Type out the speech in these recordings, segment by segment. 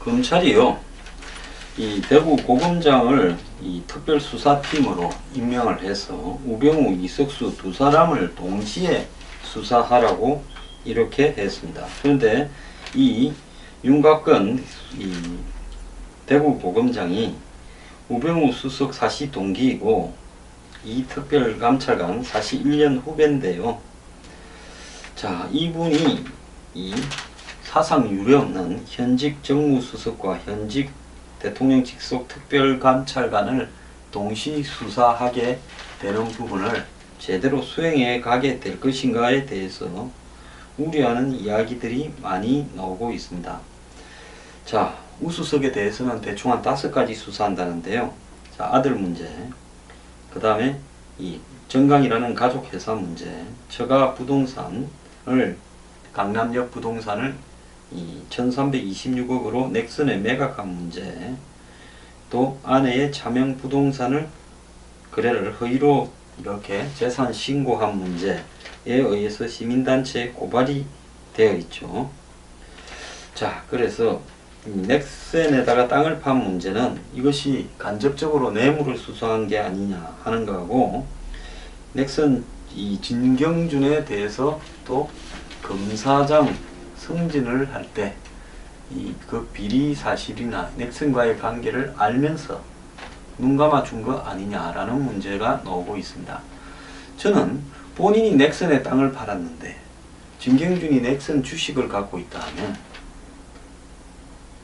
검찰이요, 이 대구 고검장을 이 특별수사팀으로 임명을 해서 우병우, 이석수 두 사람을 동시에 수사하라고 이렇게 했습니다. 그런데 이 윤곽근 이 대구 고검장이 우병우 수석 사시 동기이고 이 특별감찰관 사시 1년 후배인데요. 자, 이분이 이 사상 유례없는 현직 정무수석과 현직 대통령 직속 특별감찰관을 동시 수사하게 되는 부분을 제대로 수행해 가게 될 것인가에 대해서 우려하는 이야기들이 많이 나오고 있습니다. 자, 우수석에 대해서는 대충 한 5가지 수사한다는데요. 자, 아들 문제, 그 다음에 이 정강이라는 가족회사 문제, 처가 부동산을, 강남역 부동산을 이 1326억으로 넥슨에 매각한 문제, 또 아내의 차명 부동산을 거래를 허위로 이렇게 재산 신고한 문제에 의해서 시민단체에 고발이 되어 있죠. 자, 그래서 넥슨에다가 땅을 판 문제는 이것이 간접적으로 뇌물을 수수한 게 아니냐 하는 거하고, 넥슨 이 진경준에 대해서 또 검사장 승진을 할 때 이 그 비리 사실이나 넥슨과의 관계를 알면서 눈 감아 준 거 아니냐라는 문제가 나오고 있습니다. 저는 본인이 넥슨의 땅을 팔았는데 진경준이 넥슨 주식을 갖고 있다 하면,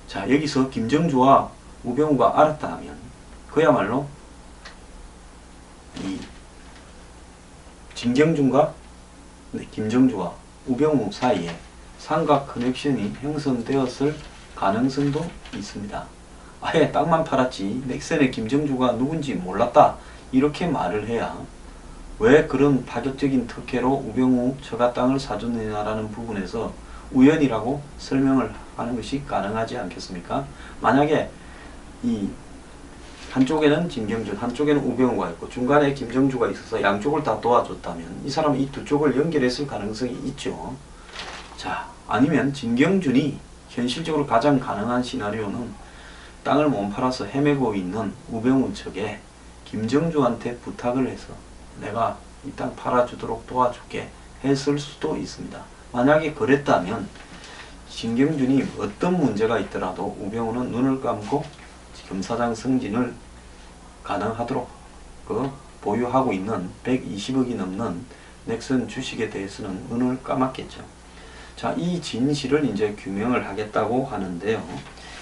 자, 여기서 김정주와 우병우가 알았다 하면 그야말로 이 진경준과 김정주와 우병우 사이에 삼각 커넥션이 형성되었을 가능성도 있습니다. 아예 땅만 팔았지 넥슨의 김정주가 누군지 몰랐다 이렇게 말을 해야 왜 그런 파격적인 특혜로 우병우 처가 땅을 사줬느냐라는 부분에서 우연이라고 설명을 하는 것이 가능하지 않겠습니까? 만약에 이 한쪽에는 진경준, 한쪽에는 우병우가 있고 중간에 김정주가 있어서 양쪽을 다 도와줬다면 이 사람은 이 두 쪽을 연결했을 가능성이 있죠. 자, 아니면 진경준이 현실적으로 가장 가능한 시나리오는 땅을 못 팔아서 헤매고 있는 우병우 측에 김정주한테 부탁을 해서 내가 이 땅 팔아주도록 도와줄게 했을 수도 있습니다. 만약에 그랬다면 진경준이 어떤 문제가 있더라도 우병우는 눈을 감고 검사장 승진을 가능하도록 보유하고 있는 120억이 넘는 넥슨 주식에 대해서는 눈을 감았겠죠. 자, 이 진실을 이제 규명을 하겠다고 하는데요.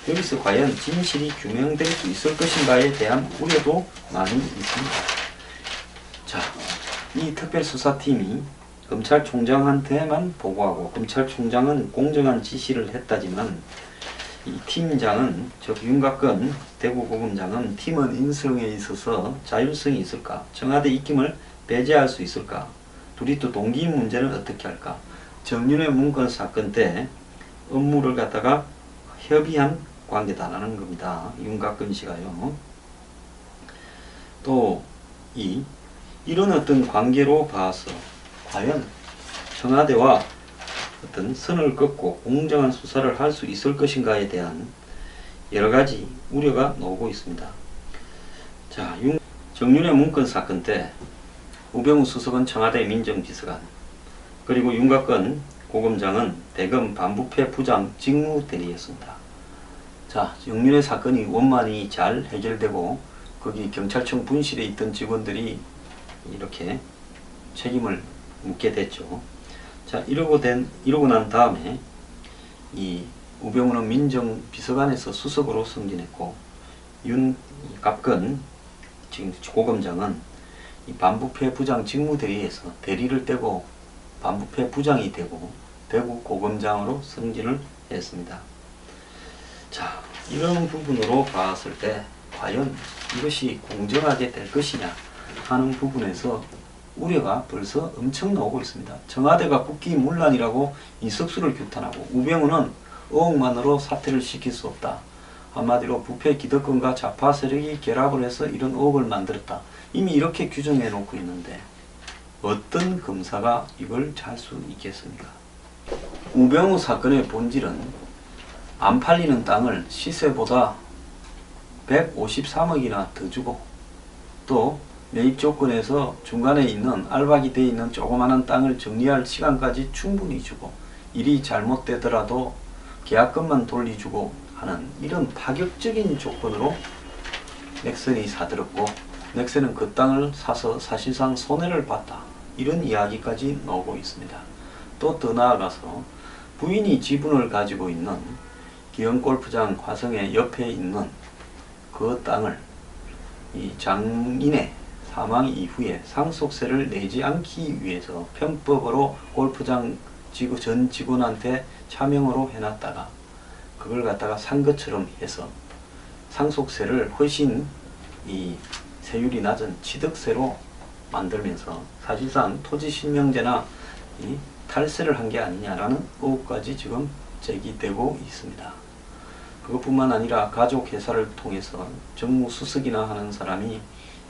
여기서 과연 진실이 규명될 수 있을 것인가에 대한 우려도 많이 있습니다. 자, 이 특별수사팀이 검찰총장한테만 보고하고 검찰총장은 공정한 지시를 했다지만 이 팀장은, 즉 윤곽근 대구고검장은 팀원 인성에 있어서 자율성이 있을까? 청와대 입김을 배제할 수 있을까? 둘이 또 동기인 문제는 어떻게 할까? 정윤회 문건 사건 때 업무를 갖다가 협의한 관계다라는 겁니다. 윤곽근 씨가요. 또 이런 어떤 관계로 봐서 과연 청와대와 어떤 선을 긋고 공정한 수사를 할 수 있을 것인가에 대한 여러가지 우려가 나오고 있습니다. 자, 정윤회 문건 사건 때 우병우 수석은 청와대 민정비서관, 그리고 윤곽근 고검장은 대검 반부패 부장 직무대리였습니다. 자, 정윤회 사건이 원만히 잘 해결되고 거기 경찰청 분실에 있던 직원들이 이렇게 책임을 묻게 됐죠. 자, 이러고 난 다음에 이 우병우는 민정비서관에서 수석으로 승진했고, 윤곽근 지금 고검장은 이 반부패 부장 직무대리에서 대리를 떼고 반부패 부장이 되고 대구 고검장으로 승진을 했습니다. 자, 이런 부분으로 봤을 때 과연 이것이 공정하게 될 것이냐 하는 부분에서 우려가 벌써 엄청 나오고 있습니다. 청와대가 국기문란이라고 이석수를 규탄하고 우병우는 의혹만으로 사퇴를 시킬 수 없다. 한마디로 부패 기득권과 좌파 세력이 결합을 해서 이런 의혹을 만들었다. 이미 이렇게 규정해 놓고 있는데 어떤 검사가 이걸 잘 수 있겠습니까? 우병우 사건의 본질은 안 팔리는 땅을 시세보다 153억이나 더 주고, 또 매입 조건에서 중간에 있는 알박이 되어 있는 조그마한 땅을 정리할 시간까지 충분히 주고, 일이 잘못되더라도 계약금만 돌려주고 하는 이런 파격적인 조건으로 넥슨이 사들었고, 넥슨은 그 땅을 사서 사실상 손해를 봤다, 이런 이야기까지 나오고 있습니다. 또 더 나아가서 부인이 지분을 가지고 있는 기영골프장 화성의 옆에 있는 그 땅을 이 장인의 사망 이후에 상속세를 내지 않기 위해서 편법으로 골프장 전 직원한테 차명으로 해놨다가 그걸 갖다가 산 것처럼 해서 상속세를 훨씬 이 세율이 낮은 취득세로 만들면서 사실상 토지실명제나 이 탈세를 한 게 아니냐라는 의혹까지 지금 제기되고 있습니다. 그것뿐만 아니라 가족 회사를 통해서 정무수석이나 하는 사람이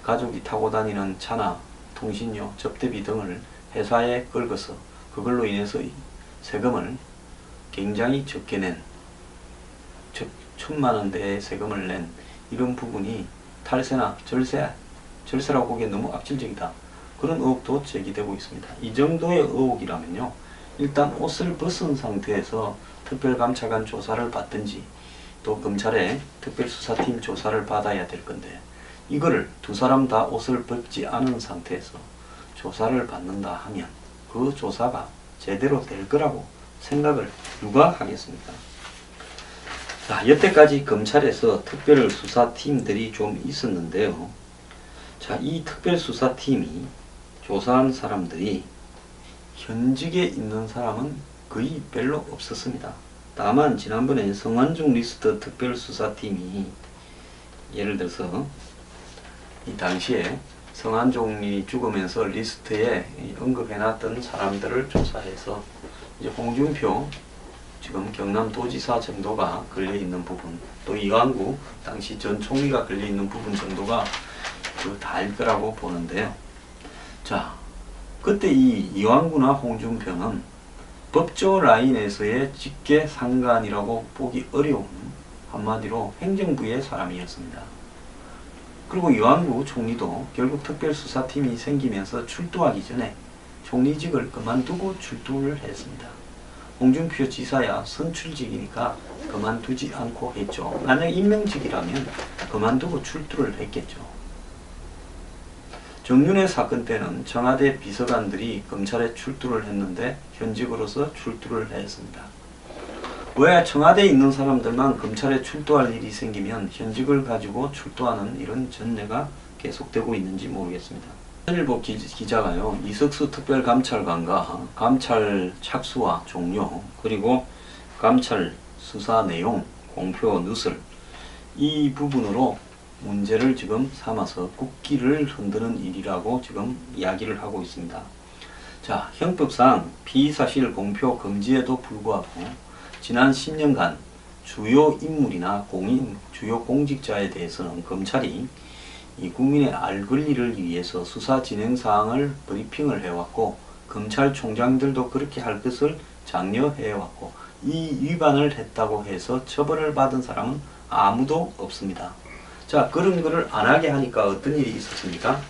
가족이 타고 다니는 차나 통신료, 접대비 등을 회사에 끌어서 그걸로 인해서 세금을 굉장히 적게 낸, 즉 1,000만원대의 세금을 낸 이런 부분이 탈세나 절세라고 보기엔 너무 악질적이다, 그런 의혹도 제기되고 있습니다. 이 정도의 의혹이라면요, 일단 옷을 벗은 상태에서 특별감찰관 조사를 받든지 또 검찰의 특별수사팀 조사를 받아야 될 건데, 이거를 두 사람 다 옷을 벗지 않은 상태에서 조사를 받는다 하면 그 조사가 제대로 될 거라고 생각을 누가 하겠습니까? 자, 여태까지 검찰에서 특별수사팀들이 좀 있었는데요. 자, 이 특별수사팀이 조사한 사람들이 현직에 있는 사람은 거의 별로 없었습니다. 다만 지난번에 성완종 리스트 특별수사팀이 예를 들어서 이 당시에 성완종이 죽으면서 리스트에 언급해놨던 사람들을 조사해서 이제 홍준표 지금 경남도지사 정도가 걸려있는 부분, 또 이완구 당시 전 총리가 걸려있는 부분 정도가 다일 거라고 보는데요. 자, 그때 이 이완구나 홍준표는 법조 라인에서의 직계 상관이라고 보기 어려운, 한마디로 행정부의 사람이었습니다. 그리고 이완구 총리도 결국 특별수사팀이 생기면서 출두하기 전에 총리직을 그만두고 출두를 했습니다. 홍준표 지사야 선출직이니까 그만두지 않고 했죠. 만약 임명직이라면 그만두고 출두를 했겠죠. 정윤회 사건 때는 청와대 비서관들이 검찰에 출두를 했는데 현직으로서 출두를 했습니다. 왜 청와대에 있는 사람들만 검찰에 출두할 일이 생기면 현직을 가지고 출두하는 이런 전례가 계속되고 있는지 모르겠습니다. 일보 기자가요, 이석수 특별감찰관과 감찰 착수와 종료, 그리고 감찰 수사 내용, 공표 누설, 이 부분으로 문제를 지금 삼아서 국기를 흔드는 일이라고 지금 이야기를 하고 있습니다. 자, 형법상 피의사실 공표 금지에도 불구하고 지난 10년간 주요 인물이나 주요 공직자에 대해서는 검찰이 이 국민의 알 권리를 위해서 수사 진행 사항을 브리핑을 해왔고, 검찰총장들도 그렇게 할 것을 장려해왔고, 이 위반을 했다고 해서 처벌을 받은 사람은 아무도 없습니다. 자, 그런 거를 안 하게 하니까 어떤 일이 있었습니까?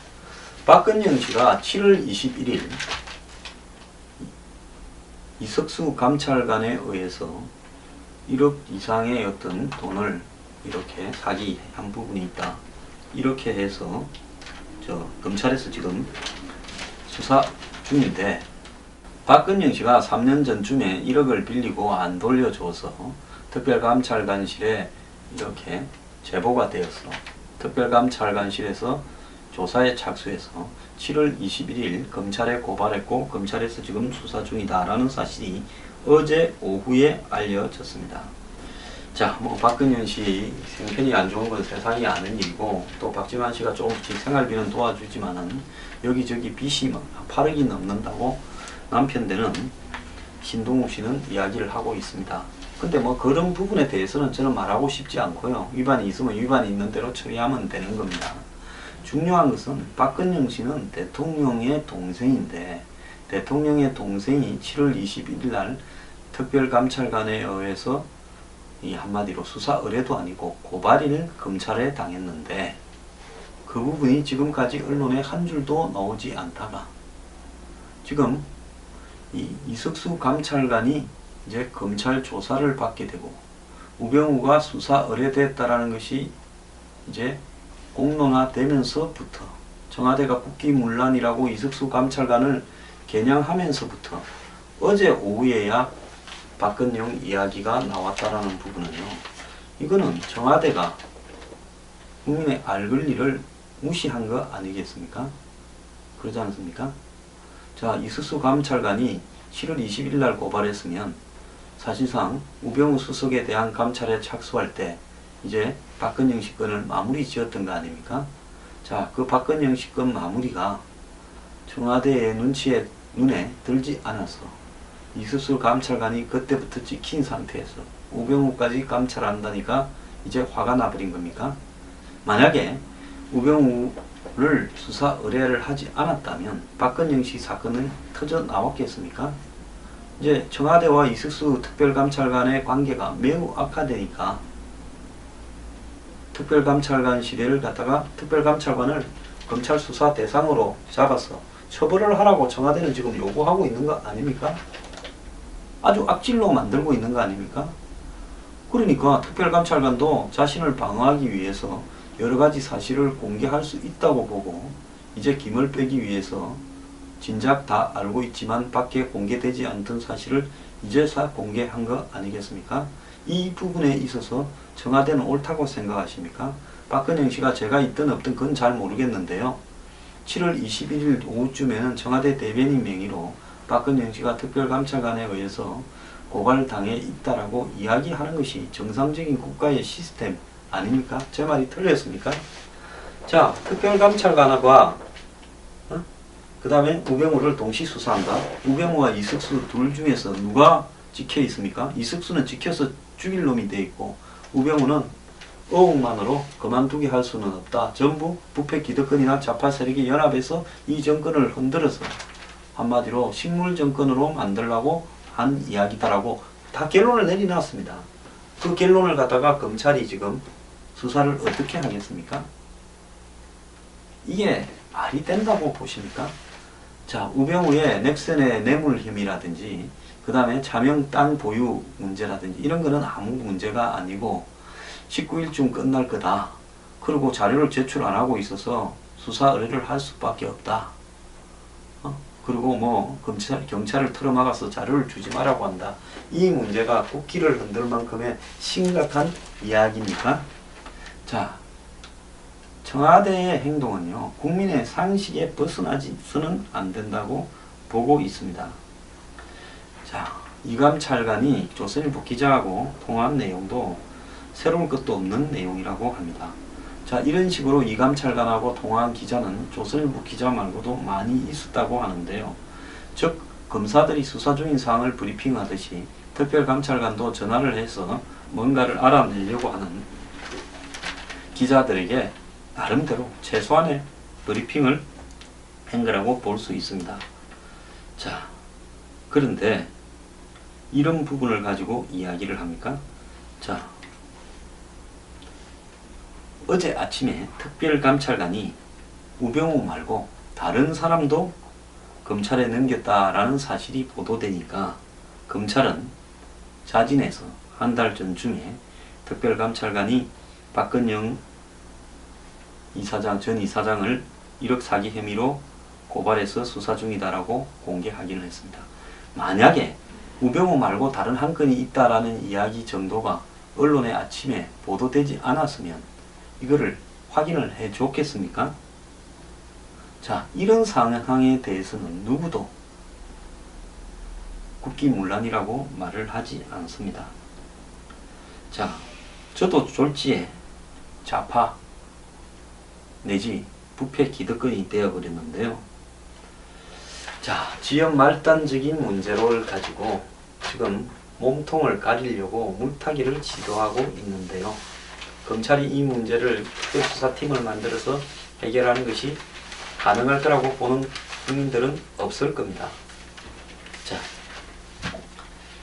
박근영 씨가 7월 21일 이석수 감찰관에 의해서 1억 이상의 어떤 돈을 이렇게 사기한 부분이 있다, 이렇게 해서 검찰에서 지금 수사 중인데, 박근영 씨가 3년 전쯤에 1억을 빌리고 안 돌려줘서 특별감찰관실에 이렇게 제보가 되어서 특별감찰관실에서 조사에 착수해서 7월 21일 검찰에 고발했고, 검찰에서 지금 수사 중이다라는 사실이 어제 오후에 알려졌습니다. 자, 박근영 씨 생편이 안 좋은 건 세상이 아는 일이고, 또 박지만 씨가 조금씩 생활비는 도와주지만은 여기저기 빚이 8억이 넘는다고 남편되는 신동욱 씨는 이야기를 하고 있습니다. 근데 그런 부분에 대해서는 저는 말하고 싶지 않고요. 위반이 있으면 위반이 있는 대로 처리하면 되는 겁니다. 중요한 것은 박근영 씨는 대통령의 동생인데, 대통령의 동생이 7월 21일 날 특별감찰관에 의해서 이 한마디로 수사 의뢰도 아니고 고발을 검찰에 당했는데 그 부분이 지금까지 언론에 한 줄도 나오지 않다가 지금 이 이석수 감찰관이 이제 검찰 조사를 받게 되고 우병우가 수사 의뢰됐다라는 것이 이제 공론화되면서부터 청와대가 국기문란이라고 이석수 감찰관을 겨냥하면서부터 어제 오후에야 박근영 이야기가 나왔다라는 부분은요. 이거는 청와대가 국민의 알 권리를 무시한 거 아니겠습니까? 그러지 않습니까? 자, 이석수 감찰관이 7월 20일 날 고발했으면 사실상 우병우 수석에 대한 감찰에 착수할 때 이제 박근영 씨 건을 마무리 지었던 거 아닙니까? 자, 그 박근영 씨 건 마무리가 청와대의 눈에 들지 않아서 이석수 감찰관이 그때부터 찍힌 상태에서 우병우까지 감찰한다니까 이제 화가 나버린 겁니까? 만약에 우병우를 수사 의뢰를 하지 않았다면 박근영 씨 사건은 터져 나왔겠습니까? 이제 청와대와 이석수 특별감찰관의 관계가 매우 악화되니까 특별감찰관 시대를 갖다가 특별감찰관을 검찰 수사 대상으로 잡아서 처벌을 하라고 청와대는 지금 요구하고 있는 거 아닙니까? 아주 악질로 만들고 있는 거 아닙니까? 그러니까 특별감찰관도 자신을 방어하기 위해서 여러 가지 사실을 공개할 수 있다고 보고 이제 김을 빼기 위해서 진작 다 알고 있지만 밖에 공개되지 않던 사실을 이제서 공개한 거 아니겠습니까? 이 부분에 있어서 청와대는 옳다고 생각하십니까? 박근영 씨가 제가 있든 없든 그건 잘 모르겠는데요. 7월 21일 오후쯤에는 청와대 대변인 명의로 박근영 씨가 특별감찰관에 의해서 고발당해 있다라고 이야기하는 것이 정상적인 국가의 시스템 아닙니까? 제 말이 틀렸습니까? 자, 특별감찰관과 그 다음에 우병우를 동시 수사한다. 우병우와 이석수 둘 중에서 누가 찍혀 있습니까? 이석수는 찍혀서 죽일 놈이 돼 있고 우병우는 어혹만으로 그만두게 할 수는 없다. 전부 부패 기득권이나 좌파 세력이 연합해서 이 정권을 흔들어서 한마디로 식물 정권으로 만들라고 한 이야기다라고 다 결론을 내려놨습니다. 그 결론을 갖다가 검찰이 지금 수사를 어떻게 하겠습니까? 이게 말이 된다고 보십니까? 자, 우병우의 넥슨의 뇌물 혐의라든지 그 다음에 차명 땅 보유 문제라든지 이런 거는 아무 문제가 아니고 19일쯤 끝날 거다. 그리고 자료를 제출 안 하고 있어서 수사 의뢰를 할 수밖에 없다. 그리고 뭐 경찰을 틀어막아서 자료를 주지 말라고 한다. 이 문제가 국기를 흔들 만큼의 심각한 이야기입니까? 자, 청와대의 행동은요, 국민의 상식에 벗어나지서는 안 된다고 보고 있습니다. 자, 이감찰관이 조선일보 기자하고 통화한 내용도 새로운 것도 없는 내용이라고 합니다. 자, 이런 식으로 이감찰관하고 통화한 기자는 조선일보 기자 말고도 많이 있었다고 하는데요. 즉, 검사들이 수사 중인 사항을 브리핑하듯이 특별감찰관도 전화를 해서 뭔가를 알아내려고 하는 기자들에게 나름대로 최소한의 브리핑을 한 거라고 볼 수 있습니다. 자, 그런데 이런 부분을 가지고 이야기를 합니까? 자, 어제 아침에 특별감찰관이 우병우 말고 다른 사람도 검찰에 넘겼다라는 사실이 보도되니까 검찰은 자진해서 한 달 전쯤에 특별감찰관이 박근영 전 이사장을 1억 사기 혐의로 고발해서 수사 중이다라고 공개하기는 했습니다. 만약에 우병우 말고 다른 한 건이 있다라는 이야기 정도가 언론에 아침에 보도되지 않았으면 이거를 확인을 해 줬겠습니까? 자, 이런 상황에 대해서는 누구도 국기문란이라고 말을 하지 않습니다. 자, 저도 졸지에 좌파 내지 부패 기득권이 되어버렸는데요. 자, 지역 말단적인 문제를 가지고 지금 몸통을 가리려고 물타기를 시도하고 있는데요. 검찰이 이 문제를 특별수사팀을 만들어서 해결하는 것이 가능할 거라고 보는 국민들은 없을 겁니다. 자,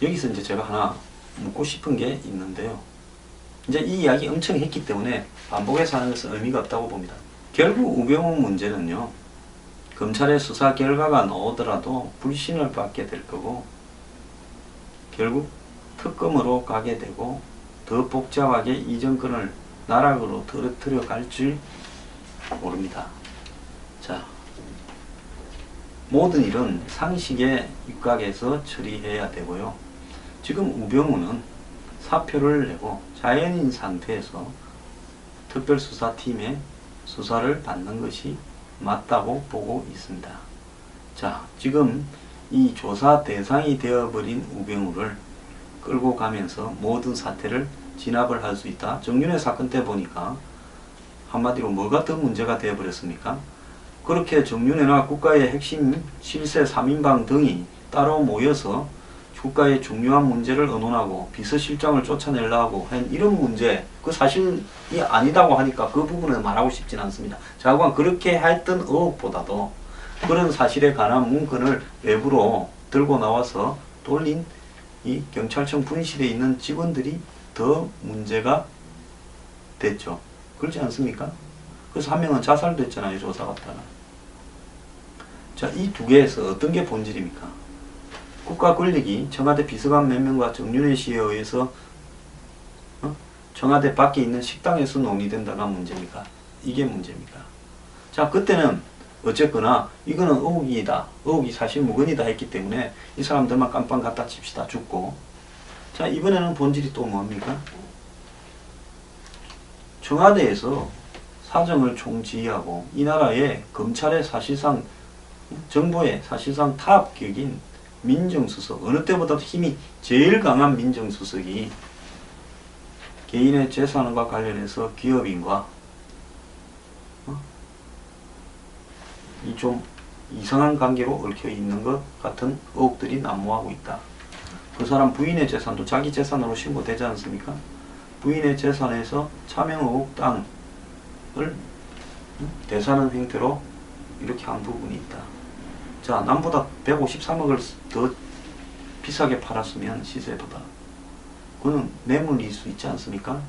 여기서 이제 제가 하나 묻고 싶은 게 있는데요. 이제 이 이야기 엄청 했기 때문에 반복해서 하는 것은 의미가 없다고 봅니다. 결국 우병우 문제는요, 검찰의 수사 결과가 나오더라도 불신을 받게 될 거고, 결국 특검으로 가게 되고 더 복잡하게 이 정권을 나락으로 떨어뜨려 갈지 모릅니다. 자, 모든 일은 상식에 입각해서 처리해야 되고요. 지금 우병우는 사표를 내고 자연인 상태에서 특별수사팀의 수사를 받는 것이 맞다고 보고 있습니다. 자, 지금 이 조사 대상이 되어버린 우병우를 끌고 가면서 모든 사태를 진압을 할 수 있다. 정윤회 사건 때 보니까 한마디로 뭐가 더 문제가 되어버렸습니까? 그렇게 정윤회나 국가의 핵심 실세 3인방 등이 따로 모여서 국가의 중요한 문제를 의논하고 비서실장을 쫓아내려고 한 이런 문제, 그 사실이 아니다고 하니까 그 부분은 말하고 싶진 않습니다. 자관 그렇게 했던 의혹보다도 그런 사실에 관한 문건을 외부로 들고 나와서 돌린 이 경찰청 분실에 있는 직원들이 더 문제가 됐죠. 그렇지 않습니까? 그래서 한 명은 자살도 했잖아요. 조사 갔다가. 자, 이 두 개에서 어떤 게 본질입니까? 국가 권력이 청와대 비서관 몇 명과 정윤회 씨에 의해서 청와대 밖에 있는 식당에서 논의된다가 문제입니까? 이게 문제입니까? 자, 그때는 어쨌거나 이거는 의혹이다, 의혹이 사실 무근이다 했기 때문에 이 사람들만 깜빵 갖다 칩시다, 죽고. 자, 이번에는 본질이 또 뭡니까? 청와대에서 사정을 총지휘하고 이 나라의 검찰의 사실상 정부의 사실상 탑격인 민정수석, 어느 때보다도 힘이 제일 강한 민정수석이 개인의 재산과 관련해서 기업인과 이 좀 이상한 관계로 얽혀 있는 것 같은 의혹들이 난무하고 있다. 그 사람 부인의 재산도 자기 재산으로 신고되지 않습니까? 부인의 재산에서 차명 의혹 땅을 대사하는 형태로 이렇게 한 부분이 있다. 자, 남보다 153억을 더 비싸게 팔았으면 시세보다 그거는 뇌물일 수 있지 않습니까?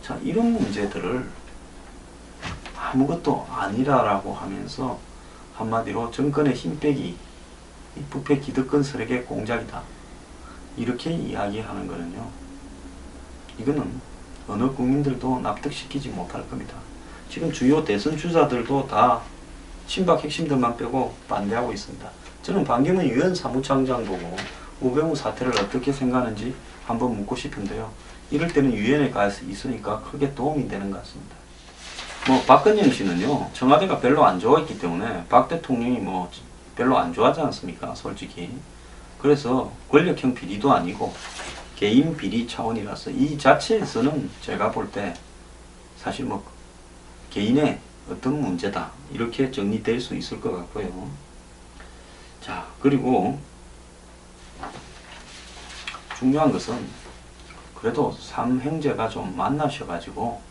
자, 이런 문제들을 아무것도 아니라라고 하면서 한마디로 정권의 힘 빼기, 부패 기득권 세력의 공작이다. 이렇게 이야기하는 거는요, 이거는 어느 국민들도 납득시키지 못할 겁니다. 지금 주요 대선 주자들도 다 친박 핵심들만 빼고 반대하고 있습니다. 저는 반기문 유엔 사무총장 보고 우병우 사태를 어떻게 생각하는지 한번 묻고 싶은데요. 이럴 때는 유엔에 가 있으니까 크게 도움이 되는 것 같습니다. 박근영 씨는요, 청와대가 별로 안 좋아했기 때문에 박 대통령이 별로 안 좋아하지 않습니까? 솔직히. 그래서 권력형 비리도 아니고 개인 비리 차원이라서 이 자체에서는 제가 볼 때 사실 개인의 어떤 문제다, 이렇게 정리될 수 있을 것 같고요. 자, 그리고 중요한 것은 그래도 삼형제가 좀 만나셔가지고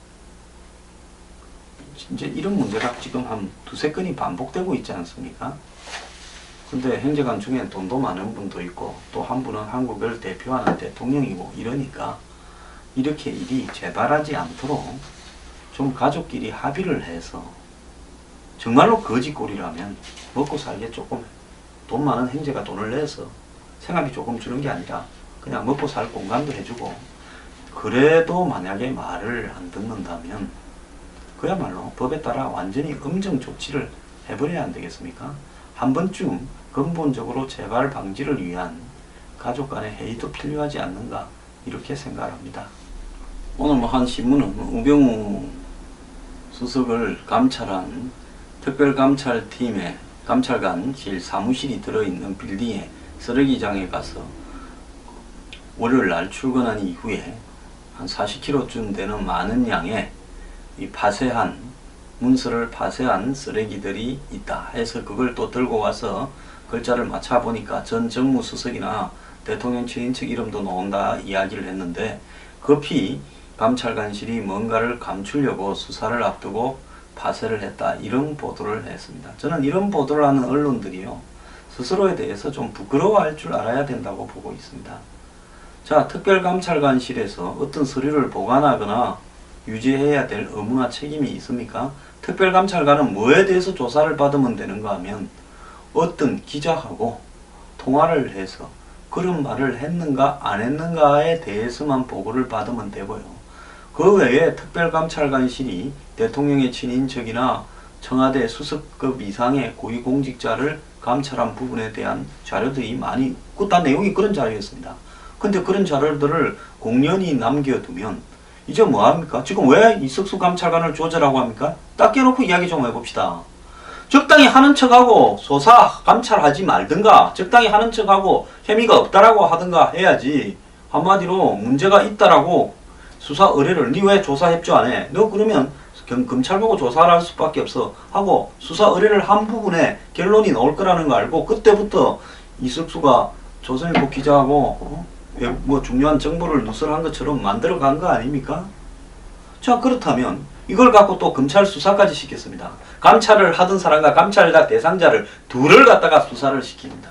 이제 이런 문제가 지금 한 두세 건이 반복되고 있지 않습니까? 근데 형제간 중에 돈도 많은 분도 있고 또 한 분은 한국을 대표하는 대통령이고 이러니까 이렇게 일이 재발하지 않도록 좀 가족끼리 합의를 해서 정말로 거지꼴이라면 먹고 살게 조금 돈 많은 형제가 돈을 내서 생활비 조금 주는 게 아니라 그냥 먹고 살 공간도 해주고, 그래도 만약에 말을 안 듣는다면 그야말로 법에 따라 완전히 엄정 조치를 해버려야 안 되겠습니까? 한 번쯤 근본적으로 재발 방지를 위한 가족 간의 회의도 필요하지 않는가, 이렇게 생각합니다. 오늘 한 신문은 우병우 수석을 감찰한 특별감찰팀의 감찰관실 사무실이 들어있는 빌딩에 쓰레기장에 가서 월요일날 출근한 이후에 한 40kg쯤 되는 많은 양의 이 파쇄한 문서를 파쇄한 쓰레기들이 있다 해서 그걸 또 들고 와서 글자를 맞춰보니까 전 정무수석이나 대통령 친인척 이름도 나온다 이야기를 했는데, 급히 감찰관실이 뭔가를 감추려고 수사를 앞두고 파쇄를 했다, 이런 보도를 했습니다. 저는 이런 보도를 하는 언론들이요, 스스로에 대해서 좀 부끄러워할 줄 알아야 된다고 보고 있습니다. 자, 특별감찰관실에서 어떤 서류를 보관하거나 유지해야 될 의무나 책임이 있습니까? 특별감찰관은 뭐에 대해서 조사를 받으면 되는가 하면 어떤 기자하고 통화를 해서 그런 말을 했는가 안 했는가에 대해서만 보고를 받으면 되고요. 그 외에 특별감찰관실이 대통령의 친인척이나 청와대 수석급 이상의 고위공직자를 감찰한 부분에 대한 자료들이 많이 다 내용이 그런 자료였습니다. 근데 그런 자료들을 공연히 남겨두면 이제 뭐합니까? 지금 왜 이석수 감찰관을 조져라고 합니까? 딱 깨놓고 이야기 좀 해봅시다. 적당히 하는 척하고 조사 감찰하지 말든가 적당히 하는 척하고 혐의가 없다라고 하든가 해야지. 한마디로 문제가 있다라고 수사 의뢰를 니 왜 조사 협조 안 해? 너 그러면 검찰 보고 조사를 할 수밖에 없어 하고 수사 의뢰를 한 부분에 결론이 나올 거라는 거 알고 그때부터 이석수가 조선일보 기자하고 뭐 중요한 정보를 누설한 것처럼 만들어 간 거 아닙니까? 자, 그렇다면 이걸 갖고 또 검찰 수사까지 시켰습니다. 감찰을 하던 사람과 감찰자 대상자를 둘을 갖다가 수사를 시킵니다.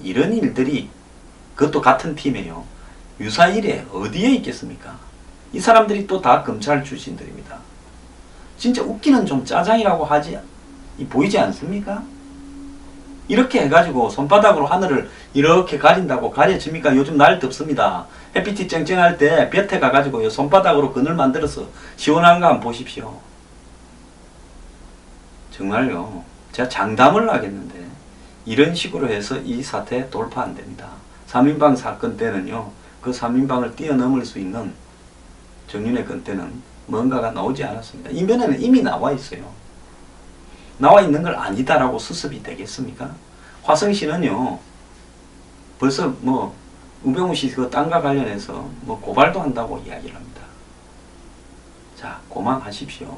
이런 일들이 그것도 같은 팀이에요. 유사일에 어디에 있겠습니까? 이 사람들이 또 다 검찰 출신들입니다. 진짜 웃기는 좀 짜장이라고 하지 보이지 않습니까? 이렇게 해가지고 손바닥으로 하늘을 이렇게 가린다고 가려집니까? 요즘 날 덥습니다. 햇빛이 쨍쨍할 때 볕에 가가지고 손바닥으로 그늘 만들어서 시원한 거 한번 보십시오. 정말요. 제가 장담을 하겠는데 이런 식으로 해서 이 사태 돌파 안 됩니다. 3인방 사건 때는요. 그 3인방을 뛰어넘을 수 있는 정윤의 건 때는 뭔가가 나오지 않았습니다. 인변에는 이미 나와 있어요. 나와 있는 걸 아니다라고 수습이 되겠습니까? 화성시는요. 벌써 뭐 우병우 씨 그 땅과 관련해서 뭐 고발도 한다고 이야기를 합니다. 자, 고만하십시오.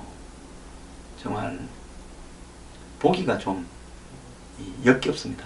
정말 보기가 좀 역겹습니다.